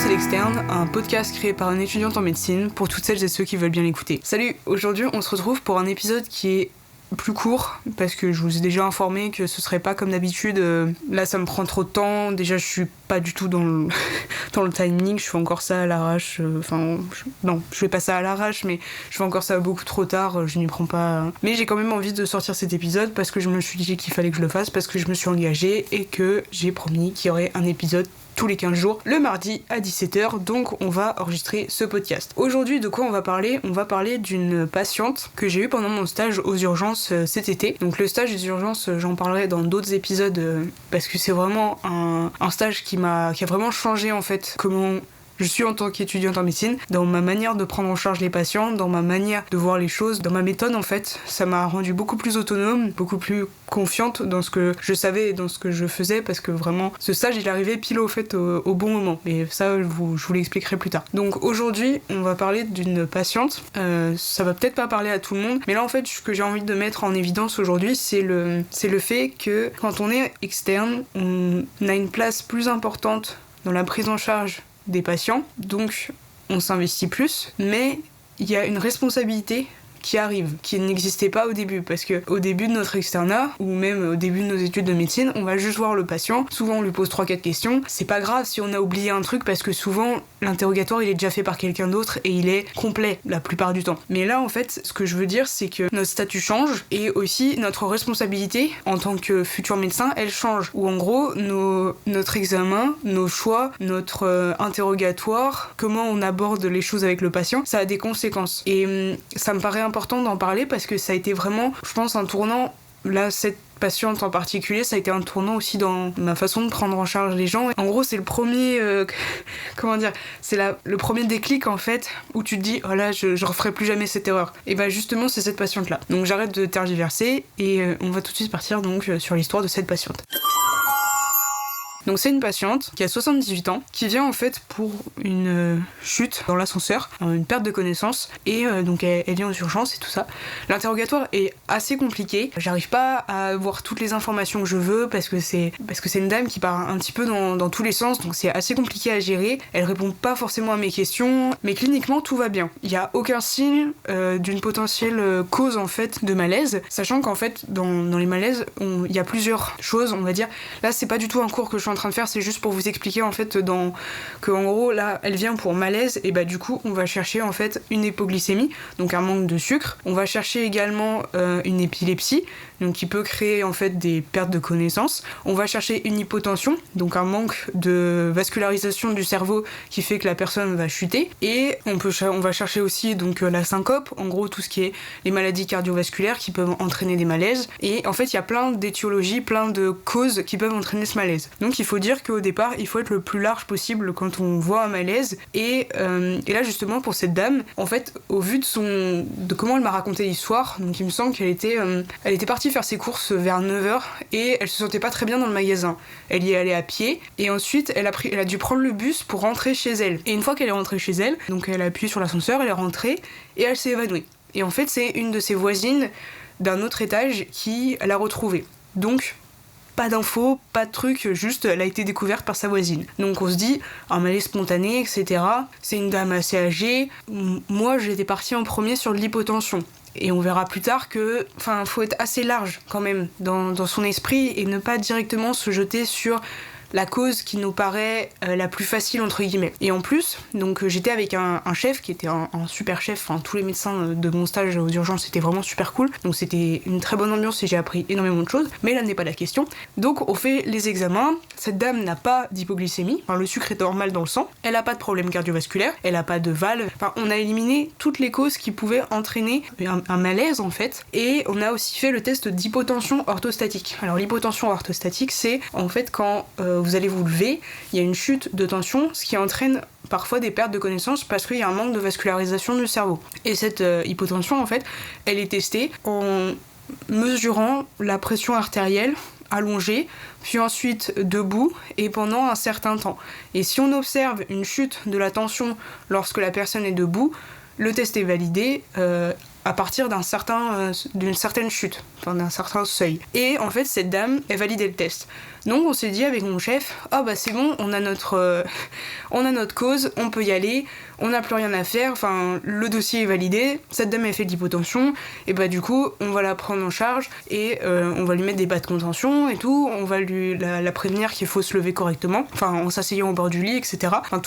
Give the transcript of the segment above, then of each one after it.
c'est l'Externe, un podcast créé par une étudiante en médecine pour toutes celles et ceux qui veulent bien l'écouter. Salut, aujourd'hui on se retrouve pour un épisode qui est plus court parce que je vous ai déjà informé que ce serait pas comme d'habitude. Là ça me prend trop de temps, déjà je suis pas du tout dans le timing, je fais encore ça à l'arrache, non je fais pas ça à l'arrache mais je fais encore ça beaucoup trop tard, je n'y prends pas. Mais j'ai quand même envie de sortir cet épisode parce que je me suis dit qu'il fallait que je le fasse, parce que je me suis engagée et que j'ai promis qu'il y aurait un épisode tous les 15 jours, le mardi à 17h, donc on va enregistrer ce podcast. Aujourd'hui, de quoi on va parler ? On va parler d'une patiente que j'ai eue pendant mon stage aux urgences cet été. Donc le stage des urgences, j'en parlerai dans d'autres épisodes parce que c'est vraiment un stage qui a vraiment changé en fait comment je suis en tant qu'étudiante en médecine, dans ma manière de prendre en charge les patients, dans ma manière de voir les choses, dans ma méthode en fait. Ça m'a rendue beaucoup plus autonome, beaucoup plus confiante dans ce que je savais et dans ce que je faisais, parce que vraiment ce stage il arrivait pile au fait au bon moment. Et ça je vous l'expliquerai plus tard. Donc aujourd'hui on va parler d'une patiente, ça va peut-être pas parler à tout le monde, mais là en fait ce que j'ai envie de mettre en évidence aujourd'hui c'est le fait que quand on est externe, on a une place plus importante dans la prise en charge des patients, donc on s'investit plus, mais il y a une responsabilité qui arrive, qui n'existait pas au début, parce que au début de notre externat, ou même au début de nos études de médecine, on va juste voir le patient, souvent on lui pose 3-4 questions, c'est pas grave si on a oublié un truc, parce que souvent l'interrogatoire il est déjà fait par quelqu'un d'autre et il est complet la plupart du temps. Mais là en fait, ce que je veux dire c'est que notre statut change, et aussi notre responsabilité en tant que futur médecin, elle change, où en gros, notre examen, nos choix, notre interrogatoire, comment on aborde les choses avec le patient, ça a des conséquences. Et ça me paraît important d'en parler parce que ça a été vraiment, je pense, un tournant. Là, cette patiente en particulier, ça a été un tournant aussi dans ma façon de prendre en charge les gens. En gros, c'est le premier, le premier déclic en fait, où tu te dis, oh là, je referai plus jamais cette erreur. Et bah justement, c'est cette patiente-là. Donc j'arrête de tergiverser et on va tout de suite partir donc sur l'histoire de cette patiente. Donc c'est une patiente qui a 78 ans, qui vient en fait pour une chute dans l'ascenseur, une perte de connaissance, et donc elle vient aux urgences et tout ça. L'interrogatoire est assez compliqué, j'arrive pas à avoir toutes les informations que je veux parce que c'est une dame qui part un petit peu dans tous les sens, donc c'est assez compliqué à gérer. Elle répond pas forcément à mes questions, mais cliniquement tout va bien. Il y a aucun signe d'une potentielle cause en fait de malaise, sachant qu'en fait dans les malaises, il y a plusieurs choses, on va dire. Là c'est pas du tout un cours que je suis en train de faire, c'est juste pour vous expliquer en fait que en gros là elle vient pour malaise, et bah du coup on va chercher en fait une hypoglycémie, donc un manque de sucre. On va chercher également une épilepsie, donc qui peut créer en fait des pertes de connaissance. On va chercher une hypotension, donc un manque de vascularisation du cerveau qui fait que la personne va chuter, et on va chercher aussi donc la syncope, en gros tout ce qui est les maladies cardiovasculaires qui peuvent entraîner des malaises. Et en fait il y a plein d'étiologies, plein de causes qui peuvent entraîner ce malaise. Donc il faut dire qu'au départ il faut être le plus large possible quand on voit un malaise, et là justement pour cette dame, en fait au vu de comment elle m'a raconté l'histoire, donc il me semble qu'elle était partie faire ses courses vers 9h et elle se sentait pas très bien dans le magasin. Elle y est allée à pied, et ensuite elle a dû prendre le bus pour rentrer chez elle. Et une fois qu'elle est rentrée chez elle, donc elle a appuyé sur l'ascenseur, elle est rentrée et elle s'est évanouie. Et en fait c'est une de ses voisines d'un autre étage qui l'a retrouvée. Donc pas d'infos, pas de trucs, juste elle a été découverte par sa voisine. Donc on se dit, un malaise spontané, etc. C'est une dame assez âgée. Moi j'étais partie en premier sur l'hypotension. Et on verra plus tard que, faut être assez large quand même dans son esprit et ne pas directement se jeter sur la cause qui nous paraît la plus facile entre guillemets. Et en plus, donc j'étais avec un chef qui était un super chef, tous les médecins de mon stage aux urgences c'était vraiment super cool, donc c'était une très bonne ambiance et j'ai appris énormément de choses, mais là n'est pas la question. Donc on fait les examens, cette dame n'a pas d'hypoglycémie, le sucre est normal dans le sang, elle a pas de problème cardiovasculaire, elle a pas de valve, on a éliminé toutes les causes qui pouvaient entraîner un malaise en fait, et on a aussi fait le test d'hypotension orthostatique. Alors l'hypotension orthostatique c'est en fait quand vous allez vous lever, il y a une chute de tension, ce qui entraîne parfois des pertes de connaissance parce qu'il y a un manque de vascularisation du cerveau. Et cette hypotension, en fait, elle est testée en mesurant la pression artérielle allongée, puis ensuite debout et pendant un certain temps. Et si on observe une chute de la tension lorsque la personne est debout, le test est validé à partir d'une certaine chute, enfin d'un certain seuil. Et en fait, cette dame, elle validait le test. Donc on s'est dit avec mon chef, ah bah c'est bon, on a notre cause, on peut y aller, on n'a plus rien à faire, enfin le dossier est validé, cette dame elle fait de l'hypotension, et bah du coup on va la prendre en charge et on va lui mettre des bas de contention et tout, on va la prévenir qu'il faut se lever correctement, enfin en s'asseyant au bord du lit, etc. Enfin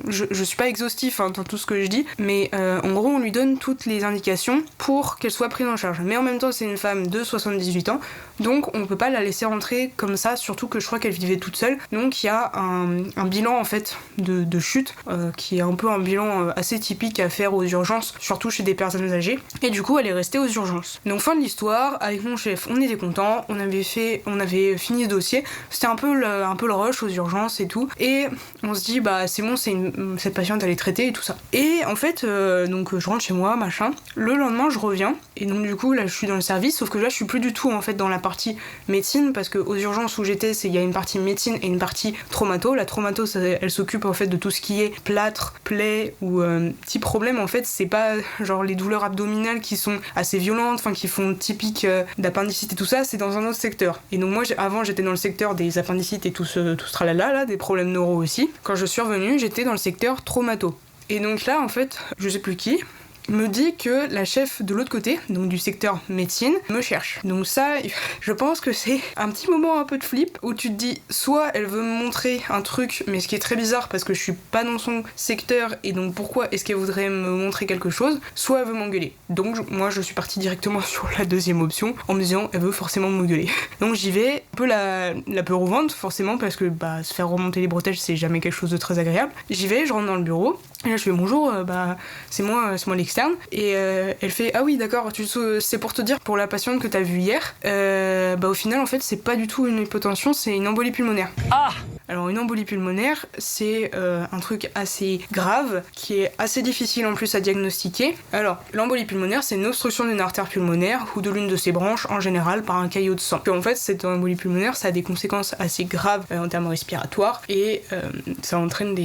je suis pas exhaustif dans tout ce que je dis, mais en gros on lui donne toutes les indications pour qu'elle soit prise en charge. Mais en même temps c'est une femme de 78 ans, donc on peut pas la laisser rentrer comme ça, surtout que je crois qu'elle vivait toute seule. Donc il y a un bilan en fait de chute qui est un peu un bilan assez typique à faire aux urgences, surtout chez des personnes âgées. Et du coup elle est restée aux urgences. Donc fin de l'histoire, avec mon chef on était contents, on avait fini ce dossier, c'était un peu le rush aux urgences et tout, et on se dit bah c'est bon, cette patiente elle est traitée et tout ça. Et en fait donc je rentre chez moi, machin, le lendemain je reviens, et donc du coup là je suis dans le service, sauf que là je suis plus du tout en fait dans la partie médecine, parce que aux urgences où j'étais, il y a une partie médecine et une partie traumato. La traumato, elle s'occupe en fait de tout ce qui est plâtre, plaie ou petits problèmes. En fait, c'est pas genre les douleurs abdominales qui sont assez violentes, enfin qui font typique d'appendicite et tout ça, c'est dans un autre secteur. Et donc moi, avant, j'étais dans le secteur des appendicites et tout ce tralala là, des problèmes neuro aussi. Quand je suis revenue, j'étais dans le secteur traumato. Et donc là, en fait, je sais plus qui me dit que la chef de l'autre côté, donc du secteur médecine, me cherche. Donc ça, je pense que c'est un petit moment un peu de flip, où tu te dis, soit elle veut me montrer un truc, mais ce qui est très bizarre parce que je suis pas dans son secteur, et donc pourquoi est-ce qu'elle voudrait me montrer quelque chose, soit elle veut m'engueuler. Donc moi je suis partie directement sur la deuxième option, en me disant, elle veut forcément m'engueuler. Donc j'y vais, un peu la peur au ventre, forcément, parce que se faire remonter les bretelles, c'est jamais quelque chose de très agréable. J'y vais, je rentre dans le bureau, et là je fais bonjour, c'est moi l'externe. Et elle fait ah oui d'accord, c'est pour te dire, pour la patiente que t'as vue hier, au final en fait c'est pas du tout une hypotension, c'est une embolie pulmonaire. Ah. Alors une embolie pulmonaire, c'est un truc assez grave, qui est assez difficile en plus à diagnostiquer. Alors l'embolie pulmonaire, c'est une obstruction d'une artère pulmonaire ou de l'une de ses branches, en général par un caillot de sang. Et en fait cette embolie pulmonaire, ça a des conséquences assez graves en termes respiratoires, et ça entraîne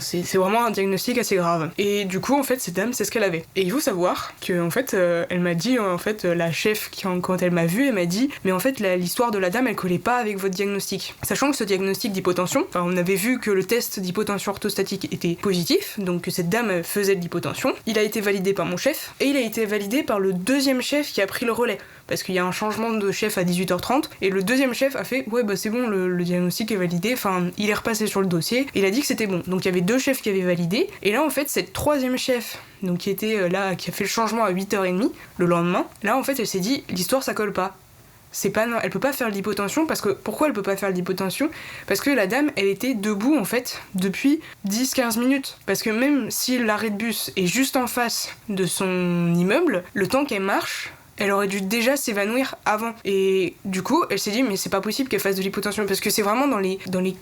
c'est vraiment un diagnostic assez grave. Et du coup, en fait, cette dame, c'est ce qu'elle avait. Et il faut savoir que, en fait, elle m'a dit, la chef, quand elle m'a vue, elle m'a dit, mais en fait, l'histoire de la dame, elle collait pas avec votre diagnostic. Sachant que ce diagnostic d'hypotension, on avait vu que le test d'hypotension orthostatique était positif, donc que cette dame faisait de l'hypotension. Il a été validé par mon chef, et il a été validé par le deuxième chef qui a pris le relais. Parce qu'il y a un changement de chef à 18h30, et le deuxième chef a fait ouais c'est bon, le diagnostic est validé, il est repassé sur le dossier, et il a dit que c'était bon. Donc il y avait deux chefs qui avaient validé, et là en fait cette troisième chef, donc qui était là, qui a fait le changement à 8h30 le lendemain, là en fait elle s'est dit l'histoire ça colle pas. Elle peut pas faire de l'hypotension, parce que pourquoi elle peut pas faire de l'hypotension ? Parce que la dame elle était debout en fait depuis 10-15 minutes, parce que même si l'arrêt de bus est juste en face de son immeuble, le temps qu'elle marche, elle aurait dû déjà s'évanouir avant. Et du coup, elle s'est dit, mais c'est pas possible qu'elle fasse de l'hypotension, parce que c'est vraiment dans les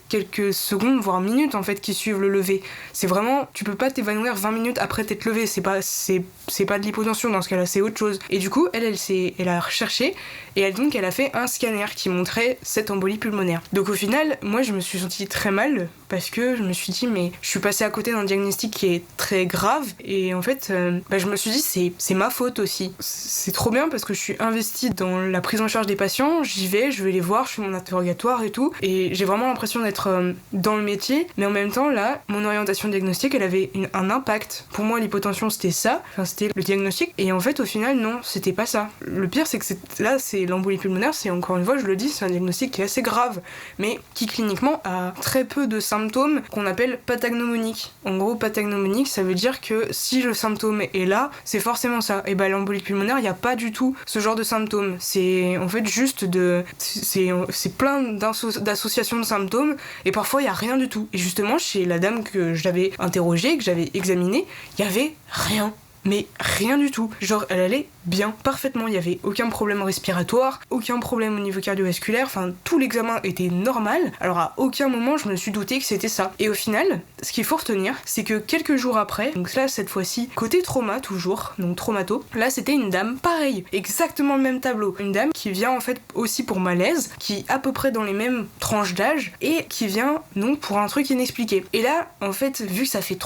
quelques secondes, voire minutes, en fait, qui suivent le lever. C'est vraiment, tu peux pas t'évanouir 20 minutes après t'être levé, c'est pas de l'hypotension dans ce cas-là, c'est autre chose. Et du coup, elle a recherché, et elle a fait un scanner qui montrait cette embolie pulmonaire. Donc au final, moi, je me suis sentie très mal, parce que je me suis dit, mais je suis passée à côté d'un diagnostic qui est très grave, et en fait, je me suis dit, c'est ma faute aussi. C'est trop bien, parce que je suis investie dans la prise en charge des patients, j'y vais, je vais les voir, je fais mon interrogatoire et tout, et j'ai vraiment l'impression d'être dans le métier, mais en même temps là, mon orientation diagnostique elle avait un impact. Pour moi l'hypotension c'était ça, c'était le diagnostic, et en fait au final non, c'était pas ça. Le pire c'est que c'est l'embolie pulmonaire, c'est encore une fois je le dis, c'est un diagnostic qui est assez grave, mais qui cliniquement a très peu de symptômes qu'on appelle pathognomoniques. En gros pathognomonique ça veut dire que si le symptôme est là, c'est forcément ça. Et l'embolie pulmonaire, il n'y a pas du tout ce genre de symptômes. C'est en fait juste c'est plein d'associations de symptômes, et parfois il y a rien du tout. Et justement chez la dame que j'avais interrogée, que j'avais examinée, il y avait rien. Mais rien du tout. Genre, elle allait bien, parfaitement. Il n'y avait aucun problème respiratoire, aucun problème au niveau cardiovasculaire. Tout l'examen était normal. Alors, à aucun moment, je me suis douté que c'était ça. Et au final, ce qu'il faut retenir, c'est que quelques jours après, donc là, cette fois-ci, côté trauma, toujours, donc traumato, là, c'était une dame, pareil, exactement le même tableau. Une dame qui vient, en fait, aussi pour malaise, qui est à peu près dans les mêmes tranches d'âge, et qui vient, donc, pour un truc inexpliqué. Et là, en fait, vu que ça fait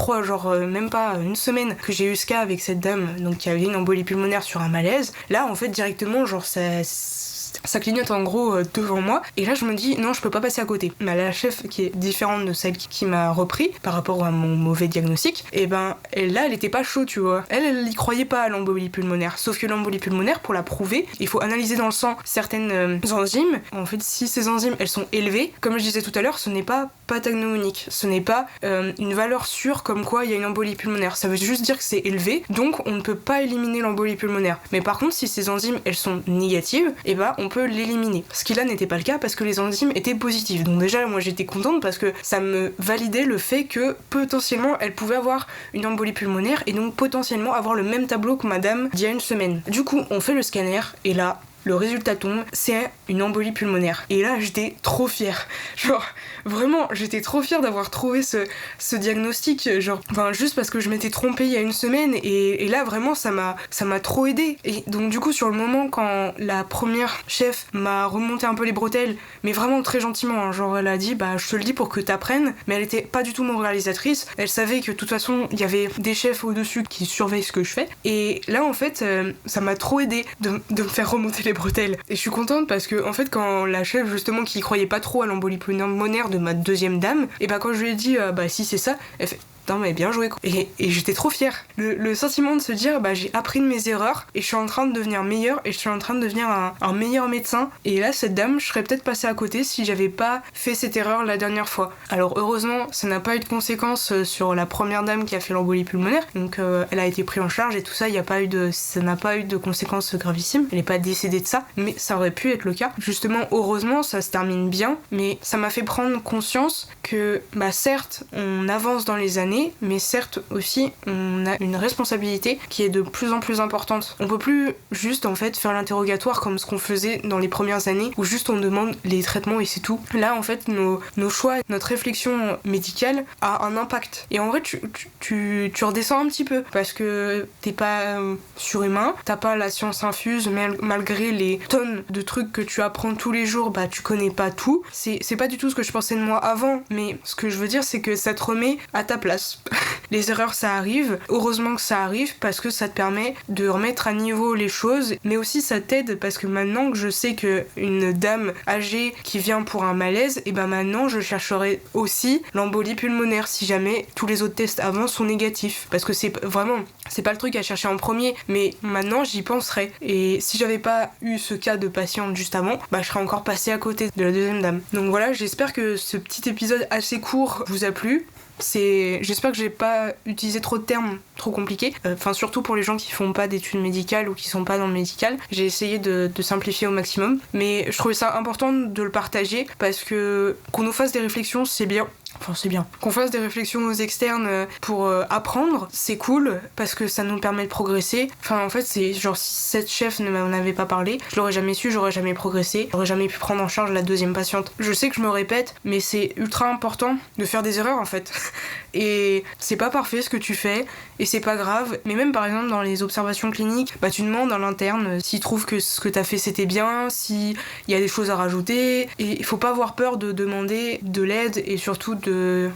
même pas une semaine que j'ai eu ce cas avec avec cette dame donc qui avait une embolie pulmonaire sur un malaise, là en fait directement genre ça clignote en gros devant moi, et là je me dis non, je peux pas passer à côté. Mais la chef qui est différente de celle qui m'a repris par rapport à mon mauvais diagnostic, et ben elle était pas chaud, tu vois. Elle y croyait pas à l'embolie pulmonaire, sauf que l'embolie pulmonaire, pour la prouver, il faut analyser dans le sang certaines enzymes. En fait, si ces enzymes elles sont élevées, comme je disais tout à l'heure, ce n'est pas pathognomonique, ce n'est pas une valeur sûre comme quoi il y a une embolie pulmonaire, ça veut juste dire que c'est élevé, donc on ne peut pas éliminer l'embolie pulmonaire. Mais par contre, si ces enzymes elles sont négatives, et ben on peut l'éliminer. Ce qui là n'était pas le cas parce que les enzymes étaient positives. Donc déjà moi j'étais contente parce que ça me validait le fait que potentiellement elle pouvait avoir une embolie pulmonaire et donc potentiellement avoir le même tableau que madame d'il y a une semaine. Du coup on fait le scanner et là le résultat tombe, c'est une embolie pulmonaire. Et là, j'étais trop fière. Genre, vraiment, j'étais trop fière d'avoir trouvé ce diagnostic. Genre, enfin, juste parce que je m'étais trompée il y a une semaine. Et là, vraiment, ça m'a trop aidée. Et donc, du coup, sur le moment, quand la première chef m'a remonté un peu les bretelles, mais vraiment très gentiment, hein, genre, elle a dit, bah, je te le dis pour que t'apprennes. Mais elle était pas du tout moralisatrice. Elle savait que, de toute façon, il y avait des chefs au-dessus qui surveillent ce que je fais. Et là, en fait, ça m'a trop aidée de me faire remonter les bretelles. Et je suis contente parce que en fait quand la chef justement qui croyait pas trop à l'embolie pulmonaire de ma deuxième dame, et bah quand je lui ai dit bah si c'est ça, elle fait non mais bien joué quoi. Et j'étais trop fière. Le sentiment de se dire bah j'ai appris de mes erreurs et je suis en train de devenir meilleure et je suis en train de devenir un meilleur médecin. Et là cette dame, je serais peut-être passée à côté si j'avais pas fait cette erreur la dernière fois. Alors heureusement ça n'a pas eu de conséquences sur la première dame qui a fait l'embolie pulmonaire, donc elle a été prise en charge et tout ça, ça n'a pas eu de conséquences gravissimes, elle n'est pas décédée de ça, mais ça aurait pu être le cas. Justement heureusement ça se termine bien, mais ça m'a fait prendre conscience que bah certes on avance dans les années, mais certes aussi on a une responsabilité qui est de plus en plus importante. On peut plus juste en fait faire l'interrogatoire comme ce qu'on faisait dans les premières années où juste on demande les traitements et c'est tout. Là en fait nos choix, notre réflexion médicale a un impact. Et en vrai tu redescends un petit peu parce que t'es pas surhumain, t'as pas la science infuse, malgré les tonnes de trucs que tu apprends tous les jours, bah tu connais pas tout. C'est pas du tout ce que je pensais de moi avant, mais ce que je veux dire c'est que ça te remet à ta place. Les erreurs ça arrive, heureusement que ça arrive parce que ça te permet de remettre à niveau les choses, mais aussi ça t'aide parce que maintenant que je sais que une dame âgée qui vient pour un malaise, et ben maintenant je chercherai aussi l'embolie pulmonaire si jamais tous les autres tests avant sont négatifs, parce que c'est pas le truc à chercher en premier, mais maintenant j'y penserai. Et si j'avais pas eu ce cas de patiente juste avant, bah je serais encore passée à côté de la deuxième dame. Donc voilà, j'espère que ce petit épisode assez court vous a plu. J'espère que j'ai pas utilisé trop de termes trop compliqués, enfin surtout pour les gens qui font pas d'études médicales ou qui sont pas dans le médical. J'ai essayé de simplifier au maximum, mais je trouvais ça important de le partager parce que qu'on nous fasse des réflexions c'est bien. Enfin c'est bien. Qu'on fasse des réflexions aux externes pour apprendre, c'est cool parce que ça nous permet de progresser. Enfin en fait c'est genre si cette chef ne m'en avait pas parlé, je l'aurais jamais su, j'aurais jamais progressé, j'aurais jamais pu prendre en charge la deuxième patiente. Je sais que je me répète, mais c'est ultra important de faire des erreurs en fait. Et c'est pas parfait ce que tu fais et c'est pas grave. Mais même par exemple dans les observations cliniques, bah tu demandes à l'interne s'il trouve que ce que t'as fait c'était bien, s'il y a des choses à rajouter. Et il faut pas avoir peur de demander de l'aide et surtout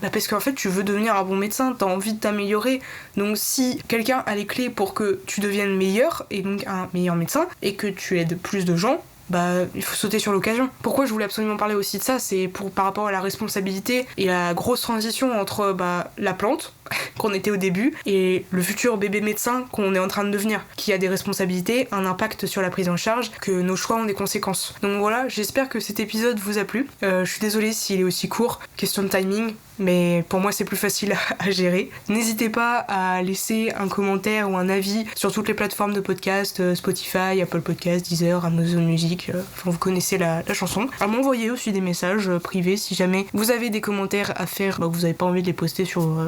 parce qu'en fait tu veux devenir un bon médecin, t'as envie de t'améliorer, donc si quelqu'un a les clés pour que tu deviennes meilleur et donc un meilleur médecin et que tu aides plus de gens, bah il faut sauter sur l'occasion. Pourquoi je voulais absolument parler aussi de ça, c'est par rapport à la responsabilité et la grosse transition entre la plante qu'on était au début et le futur bébé médecin qu'on est en train de devenir, qui a des responsabilités, un impact sur la prise en charge, que nos choix ont des conséquences. Donc voilà, j'espère que cet épisode vous a plu. Je suis désolée s'il est aussi court, question de timing, mais pour moi c'est plus facile à gérer. N'hésitez pas à laisser un commentaire ou un avis sur toutes les plateformes de podcast, Spotify, Apple Podcast, Deezer, Amazon Music, enfin vous connaissez la chanson. À m'envoyer aussi des messages privés si jamais vous avez des commentaires à faire, que vous n'avez pas envie de les poster sur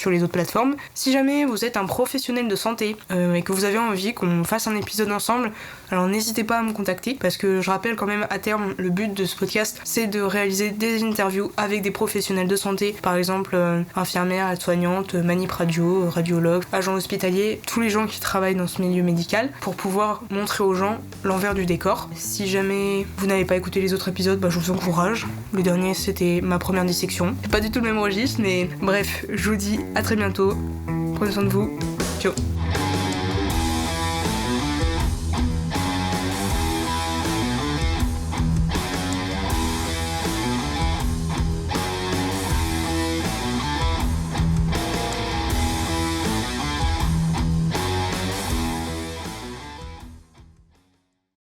les autres plateformes. Si jamais vous êtes un professionnel de santé et que vous avez envie qu'on fasse un épisode ensemble, alors n'hésitez pas à me contacter parce que je rappelle quand même à terme le but de ce podcast c'est de réaliser des interviews avec des professionnels de santé, par exemple infirmières, aides-soignantes, manip radio, radiologues, agents hospitaliers, tous les gens qui travaillent dans ce milieu médical pour pouvoir montrer aux gens l'envers du décor. Si jamais vous n'avez pas écouté les autres épisodes, je vous encourage. Le dernier c'était ma première dissection. C'est pas du tout le même registre mais bref, je vous dis à très bientôt. Prenez soin de vous. Ciao.